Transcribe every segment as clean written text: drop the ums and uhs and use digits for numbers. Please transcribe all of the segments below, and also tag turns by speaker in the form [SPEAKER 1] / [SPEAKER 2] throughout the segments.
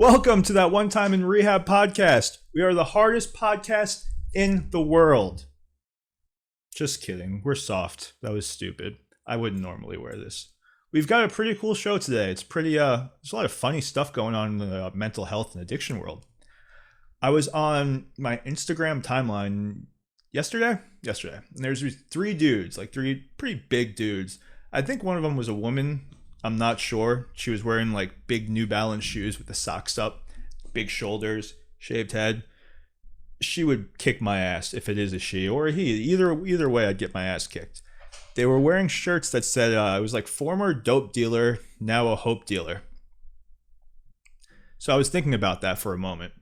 [SPEAKER 1] Welcome to that One Time in Rehab podcast. We are the hardest podcast in the world. Just kidding. We're soft. That was stupid. I wouldn't normally wear this. We've got a pretty cool show today. It's pretty, there's a lot of funny stuff going on in the mental health and addiction world. I was on my Instagram timeline yesterday. And there's these three dudes, like three pretty big dudes. I think one of them was a woman. I'm not sure. She was wearing like big New Balance shoes with the socks up, big shoulders, shaved head. She would kick my ass if it is a she or a he. Either way, I'd get my ass kicked. They were wearing shirts that said it was like former dope dealer, now a hope dealer. So I was thinking about that for a moment.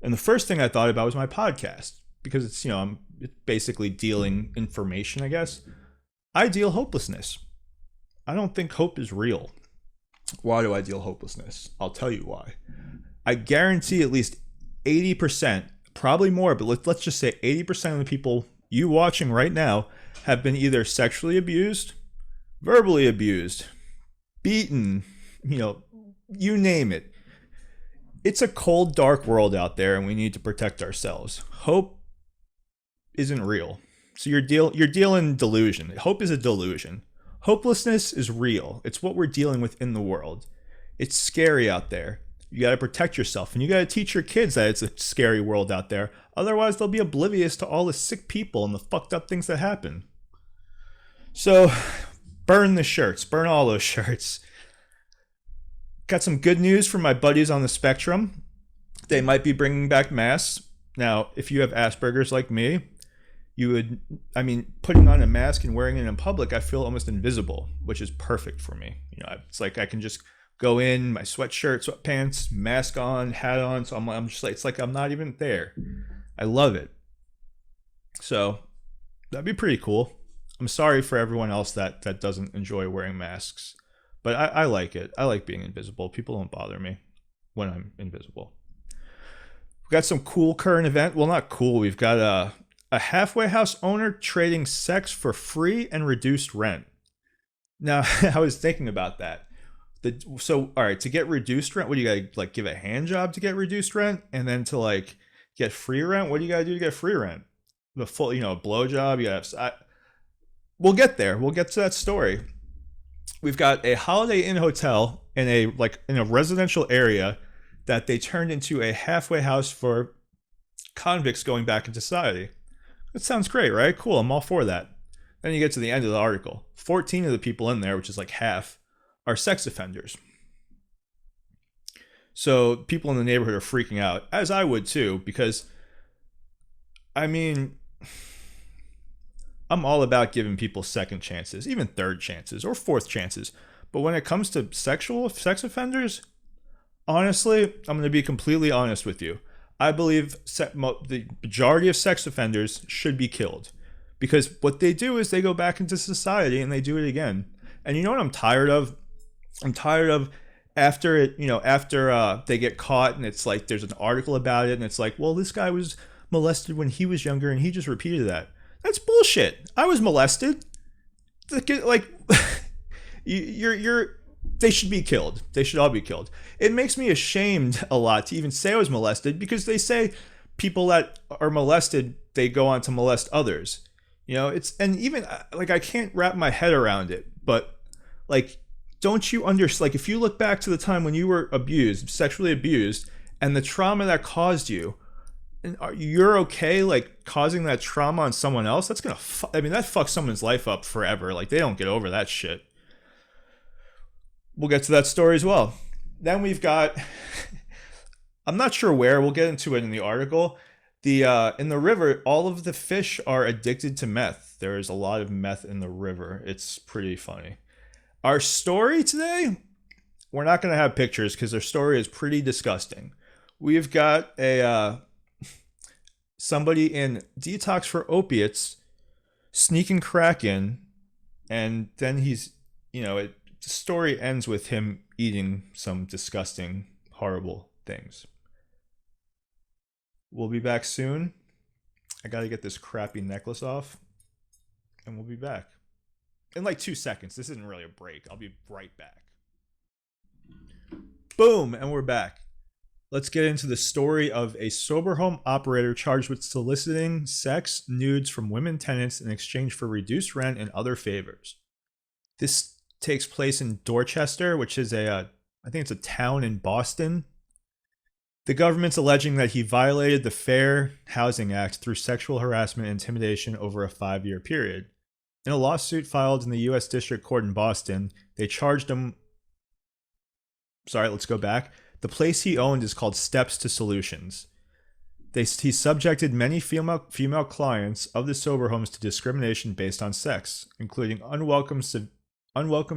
[SPEAKER 1] And the first thing I thought about was my podcast because it's, I'm basically dealing information, I guess. I deal hopelessness. I don't think hope is real. Why do I deal hopelessness? I'll tell you why. I guarantee at least 80%, probably more, but let's just say 80% of the people you watching right now have been either sexually abused, verbally abused, beaten, you name it. It's a cold, dark world out there and we need to protect ourselves. Hope isn't real. So you're dealing delusion. Hope is a delusion. Hopelessness is real. It's what we're dealing with in the world. It's scary out there. You got to protect yourself and you got to teach your kids that it's a scary world out there. Otherwise, they'll be oblivious to all the sick people and the fucked up things that happen. So, burn the shirts. Burn all those shirts. Got some good news from my buddies on the spectrum. They might be bringing back masks. Now, if you have Asperger's like me, putting on a mask and wearing it in public, I feel almost invisible, which is perfect for me. It's like I can just go in, my sweatshirt, sweatpants, mask on, hat on. So I'm just like, it's like I'm not even there. I love it. So that'd be pretty cool. I'm sorry for everyone else that doesn't enjoy wearing masks, but I like it. I like being invisible. People don't bother me when I'm invisible. We got some cool current event. Well, not cool. We've got a halfway house owner trading sex for free and reduced rent. Now, I was thinking about that. All right, to get reduced rent, what do you got to like give a hand job to get reduced rent? And then to like get free rent, what do you got to do to get free rent? The full, blow job. We'll get there. We'll get to that story. We've got a Holiday Inn hotel in a residential area that they turned into a halfway house for convicts going back into society. That sounds great, right? Cool. I'm all for that. Then you get to the end of the article. 14 of the people in there, which is like half, are sex offenders. So people in the neighborhood are freaking out, as I would too, because, I'm all about giving people second chances, even third chances or fourth chances. But when it comes to sex offenders, honestly, I'm going to be completely honest with you. I believe the majority of sex offenders should be killed because what they do is they go back into society and they do it again. And you know what I'm tired of? I'm tired of after they get caught and it's like there's an article about it and it's like, well, this guy was molested when he was younger and he just repeated that. That's bullshit. I was molested. Like, they should be killed. They should all be killed. It makes me ashamed a lot to even say I was molested because they say people that are molested, they go on to molest others. And even like I can't wrap my head around it, but like, don't you understand? Like, if you look back to the time when you were abused, sexually abused, and the trauma that caused you, and you're okay like causing that trauma on someone else, that's gonna that fucks someone's life up forever. Like, they don't get over that shit. We'll get to that story as well. Then we've got I'm not sure where, we'll get into it in the article. In the river, all of the fish are addicted to meth. There is a lot of meth in the river. It's pretty funny. Our story today, we're not going to have pictures because their story is pretty disgusting. We've got somebody in detox for opiates sneaking crack in, and then the story ends with him eating some disgusting, horrible things. We'll be back soon. I got to get this crappy necklace off, and we'll be back in like 2 seconds. This isn't really a break. I'll be right back. Boom, and we're back. Let's get into the story of a sober home operator charged with soliciting sex nudes from women tenants in exchange for reduced rent and other favors. This takes place in Dorchester, which is I think it's a town in Boston. The government's alleging that he violated the Fair Housing Act through sexual harassment and intimidation over a 5-year period. In a lawsuit filed in the U.S. District Court in Boston, they charged him. Sorry, let's go back. The place he owned is called Steps to Solutions. He subjected many female clients of the sober homes to discrimination based on sex, including unwelcome,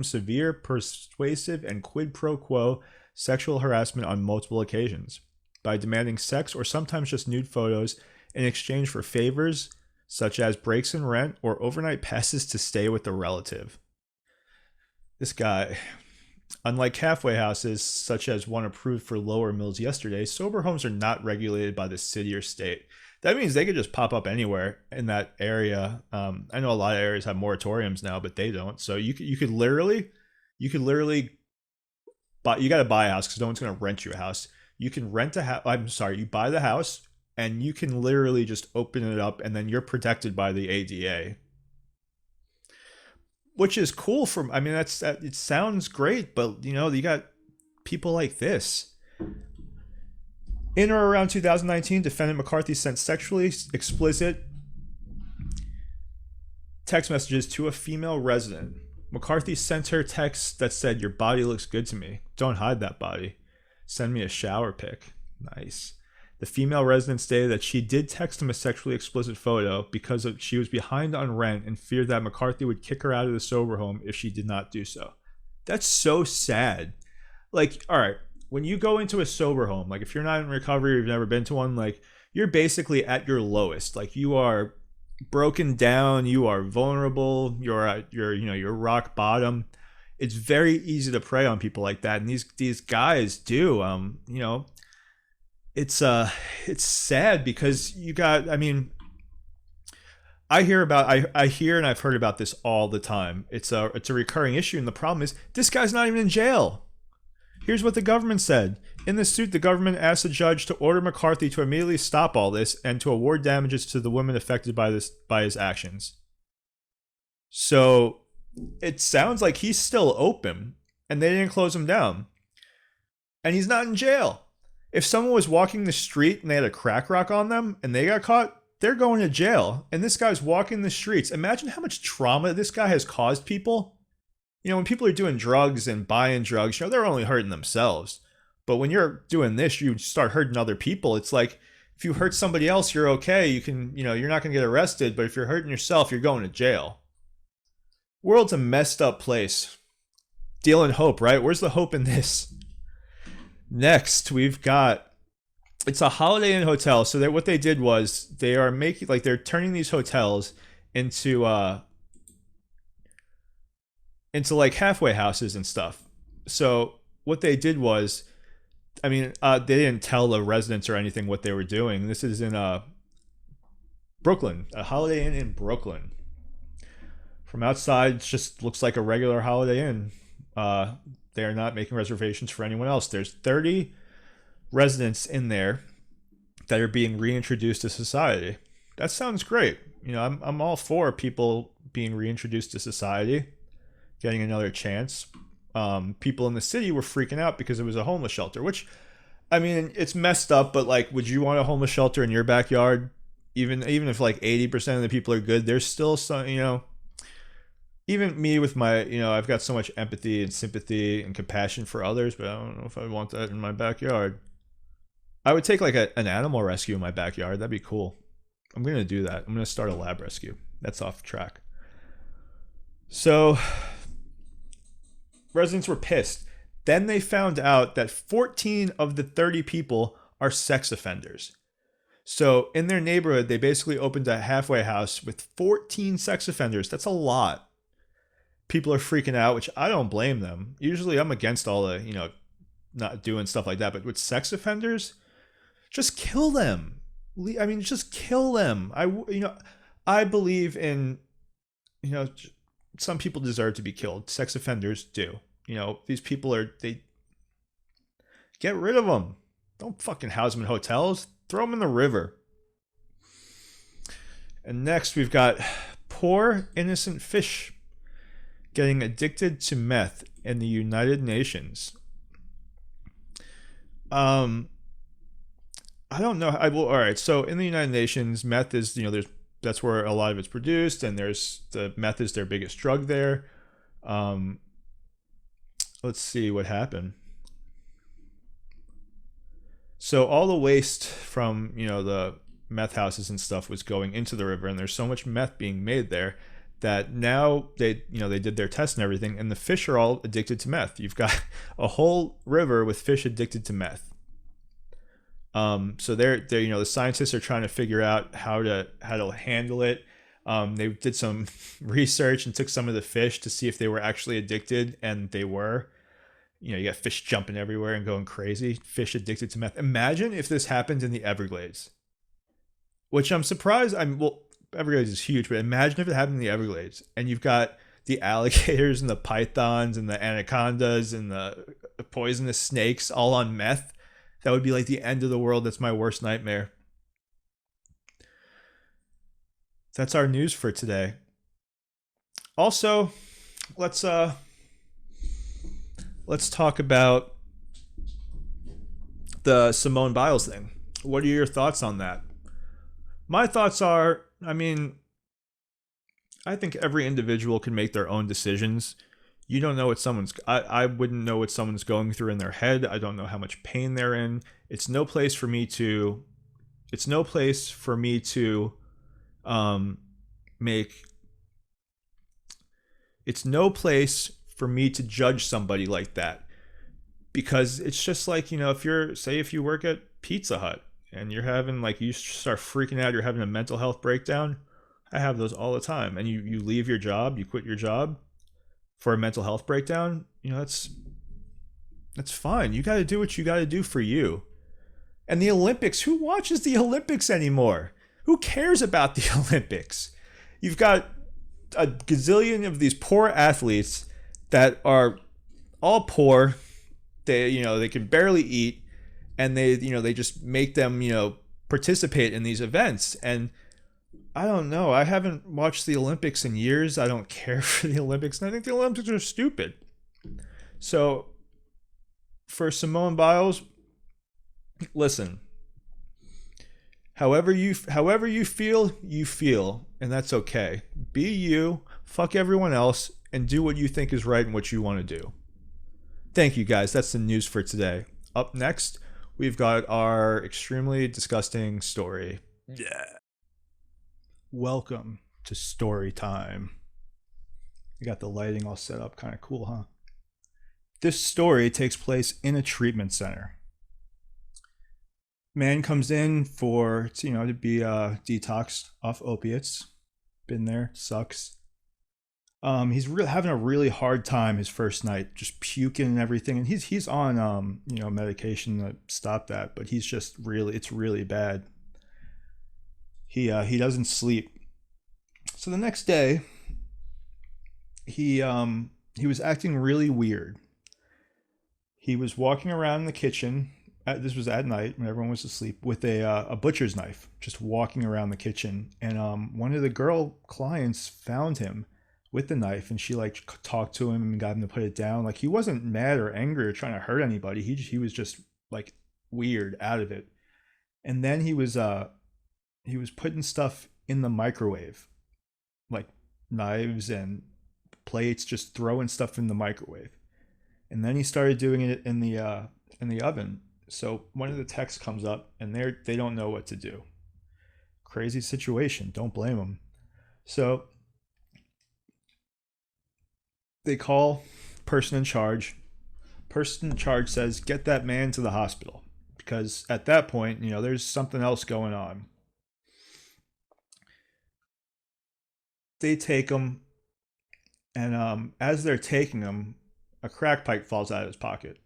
[SPEAKER 1] severe, persuasive, and quid pro quo sexual harassment on multiple occasions, by demanding sex or sometimes just nude photos in exchange for favors such as breaks in rent or overnight passes to stay with a relative. This guy, unlike halfway houses, such as one approved for Lower Mills yesterday, sober homes are not regulated by the city or state. That means they could just pop up anywhere in that area. I know a lot of areas have moratoriums now, but they don't. So you could literally, buy. You got to buy a house because no one's going to rent you a house. You can rent a house. I'm sorry, you buy the house and you can literally just open it up, and then you're protected by the ADA, which is cool. I mean, it sounds great, but you got people like this. In or around 2019, defendant McCarthy sent sexually explicit text messages to a female resident. McCarthy sent her texts that said, "Your body looks good to me. Don't hide that body. Send me a shower pic." Nice. The female resident stated that she did text him a sexually explicit photo because she was behind on rent and feared that McCarthy would kick her out of the sober home if she did not do so. That's so sad. Like, all right, when you go into a sober home, like if you're not in recovery or you've never been to one, like you're basically at your lowest. Like you are broken down, you are vulnerable, you're rock bottom. It's very easy to prey on people like that, and these guys do. It's sad because I mean, I hear and I've heard about this all the time. It's a recurring issue, and the problem is this guy's not even in jail. Here's what the government said. In the suit, the government asked the judge to order McCarthy to immediately stop all this and to award damages to the women affected by his actions. So it sounds like he's still open and they didn't close him down. And he's not in jail. If someone was walking the street and they had a crack rock on them and they got caught, they're going to jail. And this guy's walking the streets. Imagine how much trauma this guy has caused people. When people are doing drugs and buying drugs, they're only hurting themselves. But when you're doing this, you start hurting other people. It's like if you hurt somebody else, you're okay. You can, you're not going to get arrested. But if you're hurting yourself, you're going to jail. World's a messed up place. Dealing hope, right? Where's the hope in this? Next, we've got, it's a Holiday Inn hotel. So what they did was they're turning these hotels into like halfway houses and stuff. So what they did was, they didn't tell the residents or anything what they were doing. This is in Brooklyn, a Holiday Inn in Brooklyn. From outside, it just looks like a regular Holiday Inn. They are not making reservations for anyone else. There's 30 residents in there that are being reintroduced to society. That sounds great. I'm all for people being reintroduced to society, getting another chance. People in the city were freaking out because it was a homeless shelter, which, it's messed up, but like, would you want a homeless shelter in your backyard? Even if like 80% of the people are good, there's still some, even me with my, I've got so much empathy and sympathy and compassion for others, but I don't know if I want that in my backyard. I would take like an animal rescue in my backyard. That'd be cool. I'm going to do that. I'm going to start a lab rescue. That's off track. So residents were pissed. Then they found out that 14 of the 30 people are sex offenders. So in their neighborhood, they basically opened a halfway house with 14 sex offenders. That's a lot. People are freaking out, which I don't blame them. Usually I'm against all the, not doing stuff like that. But with sex offenders, just kill them. Just kill them. I believe in, some people deserve to be killed. Sex offenders do. These people they get rid of them. Don't fucking house them in hotels. Throw them in the river. And next we've got poor innocent fish getting addicted to meth in the United Nations. I don't know. All right. So in the United Nations, meth is, that's where a lot of it's produced, and there's the meth is their biggest drug there. Um, let's see what happened. So all the waste from the meth houses and stuff was going into the river, and there's so much meth being made there that now they did their tests and everything, and the fish are all addicted to meth. You've got a whole river with fish addicted to meth. So they're the scientists are trying to figure out how to handle it. They did some research and took some of the fish to see if they were actually addicted, and they were. You got fish jumping everywhere and going crazy. Fish addicted to meth. Imagine if this happened in the Everglades, which I'm surprised. Everglades is huge, but imagine if it happened in the Everglades, and you've got the alligators and the pythons and the anacondas and the poisonous snakes all on meth. That would be like the end of the world. That's my worst nightmare. That's our news for today. Also, let's talk about the Simone Biles thing. What are your thoughts on that? My thoughts are, I think every individual can make their own decisions. You don't know what I wouldn't know what someone's going through in their head. I don't know how much pain they're in. It's no place for me to judge somebody like that, because it's just like, if you work at Pizza Hut and you're having you start freaking out, you're having a mental health breakdown. I have those all the time. And you leave your job, you quit your job for a mental health breakdown. That's fine. You got to do what you got to do for you. And the Olympics, who watches the Olympics anymore? Who cares about the Olympics? You've got a gazillion of these poor athletes that are all poor. They can barely eat, and they just make them participate in these events. And I don't know. I haven't watched the Olympics in years. I don't care for the Olympics, and I think the Olympics are stupid. So for Simone Biles, listen. However you feel, and that's okay. Be you, fuck everyone else, and do what you think is right and what you want to do. Thank you, guys. That's the news for today. Up next, we've got our extremely disgusting story. Yeah. Welcome to story time. You got the lighting all set up, kind of cool, huh? This story takes place in a treatment center. Man comes in to be detoxed off opiates. Been there, sucks. He's having a really hard time his first night, just puking and everything, and he's on medication to stop that, but it's really bad. He doesn't sleep. So the next day, he was acting really weird. He was walking around the kitchen. This was at night when everyone was asleep, with a butcher's knife, just walking around the kitchen. And one of the girl clients found him with the knife, and she talked to him and got him to put it down. He wasn't mad or angry or trying to hurt anybody. He was just weird out of it. And then he was putting stuff in the microwave, like knives and plates, just throwing stuff in the microwave. And then he started doing it in the oven. So one of the techs comes up, and they don't know what to do. Crazy situation. Don't blame them. So they call person in charge. Person in charge says, get that man to the hospital, because at that point, there's something else going on. They take him, and as they're taking him, a crack pipe falls out of his pocket,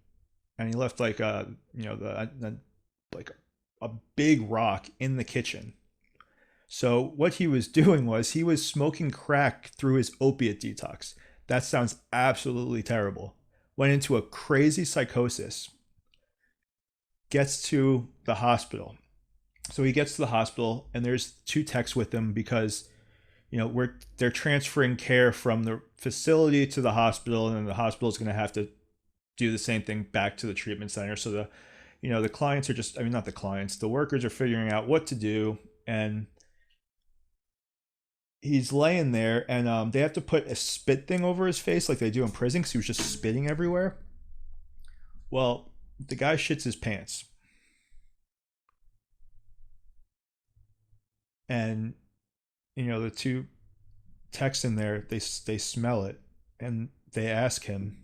[SPEAKER 1] and he left a big rock in the kitchen. So what he was doing was he was smoking crack through his opiate detox. That sounds absolutely terrible. Went into a crazy psychosis. gets to the hospital. So he gets to the hospital, and there's two techs with him because, they're transferring care from the facility to the hospital, and the hospital is going to have to do the same thing back to the treatment center. So the clients are just, not the clients, the workers are figuring out what to do, and he's laying there, and they have to put a spit thing over his face like they do in prison because he was just spitting everywhere. Well, the guy shits his pants. And, the two techs in there, they smell it, and they ask him,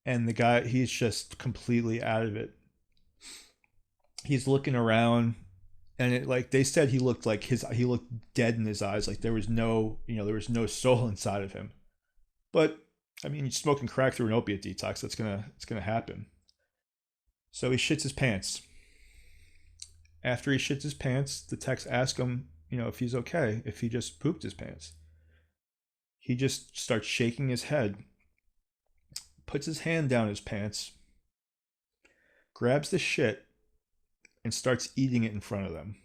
[SPEAKER 1] and the guy, he's just completely out of it. He's looking around, and they said he looked dead in his eyes, like there was no soul inside of him. But you're smoking crack through an opiate detox, it's gonna happen. So he shits his pants. After he shits his pants, the techs ask him, if he's okay, if he just pooped his pants. He just starts shaking his head, puts his hand down his pants, grabs the shit, and starts eating it in front of them.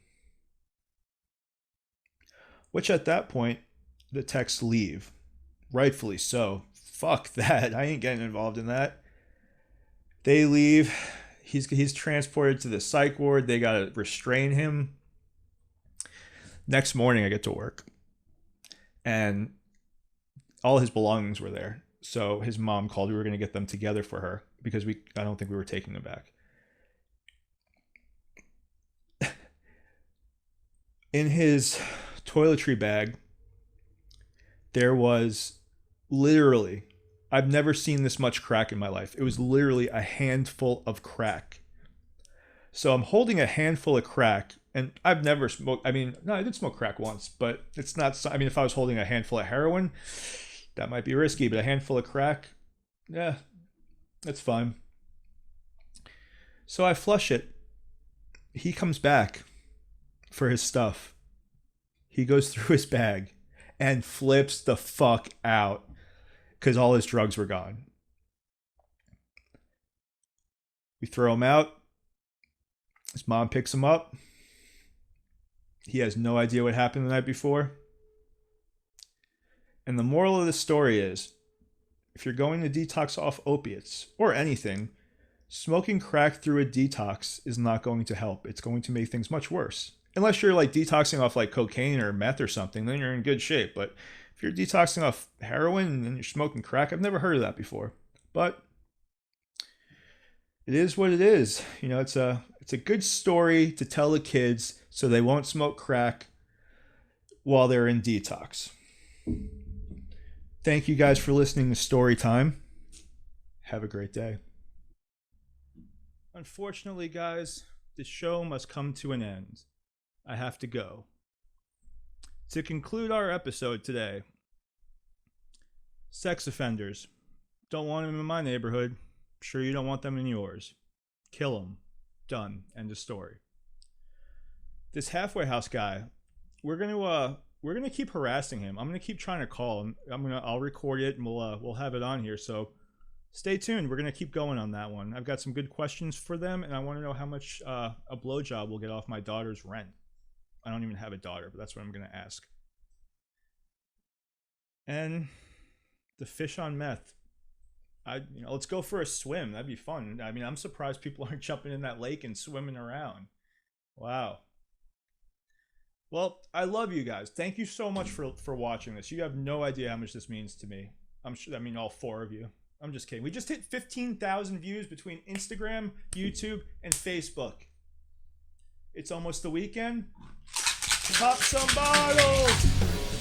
[SPEAKER 1] Which at that point, the techs leave. Rightfully so. Fuck that. I ain't getting involved in that. They leave. He's transported to the psych ward. They gotta restrain him. Next morning, I get to work, and all his belongings were there. So his mom called. We were going to get them together for her because I don't think we were taking them back. In his toiletry bag, there was literally, I've never seen this much crack in my life. It was literally a handful of crack. So I'm holding a handful of crack, and I've never smoked. I did smoke crack once, but it's not. If I was holding a handful of heroin, that might be risky, but a handful of crack, yeah, that's fine. So I flush it. He comes back for his stuff. He goes through his bag and flips the fuck out because all his drugs were gone. We throw him out. His mom picks him up. He has no idea what happened the night before. And the moral of the story is, if you're going to detox off opiates or anything, smoking crack through a detox is not going to help. It's going to make things much worse. Unless you're detoxing off cocaine or meth or something, then you're in good shape. But if you're detoxing off heroin and you're smoking crack, I've never heard of that before. But it is what it is. It's a good story to tell the kids so they won't smoke crack while they're in detox. Thank you guys for listening to Story Time. Have a great day. Unfortunately, guys, the show must come to an end. I have to go. To conclude our episode today, sex offenders. Don't want them in my neighborhood. Sure you don't want them in yours. Kill them. Done. End of story. This halfway house guy, we're gonna keep harassing him. I'm gonna keep trying to call him. I'll record it and we'll have it on here. So stay tuned. We're gonna keep going on that one. I've got some good questions for them, and I want to know how much a blowjob will get off my daughter's rent. I don't even have a daughter, but that's what I'm gonna ask. And the fish on meth. Let's go for a swim. That'd be fun. I'm surprised people aren't jumping in that lake and swimming around. Wow. Well, I love you guys. Thank you so much for watching this. You have no idea how much this means to me. I'm sure. All four of you. I'm just kidding. We just hit 15,000 views between Instagram, YouTube, and Facebook. It's almost the weekend. Pop some bottles.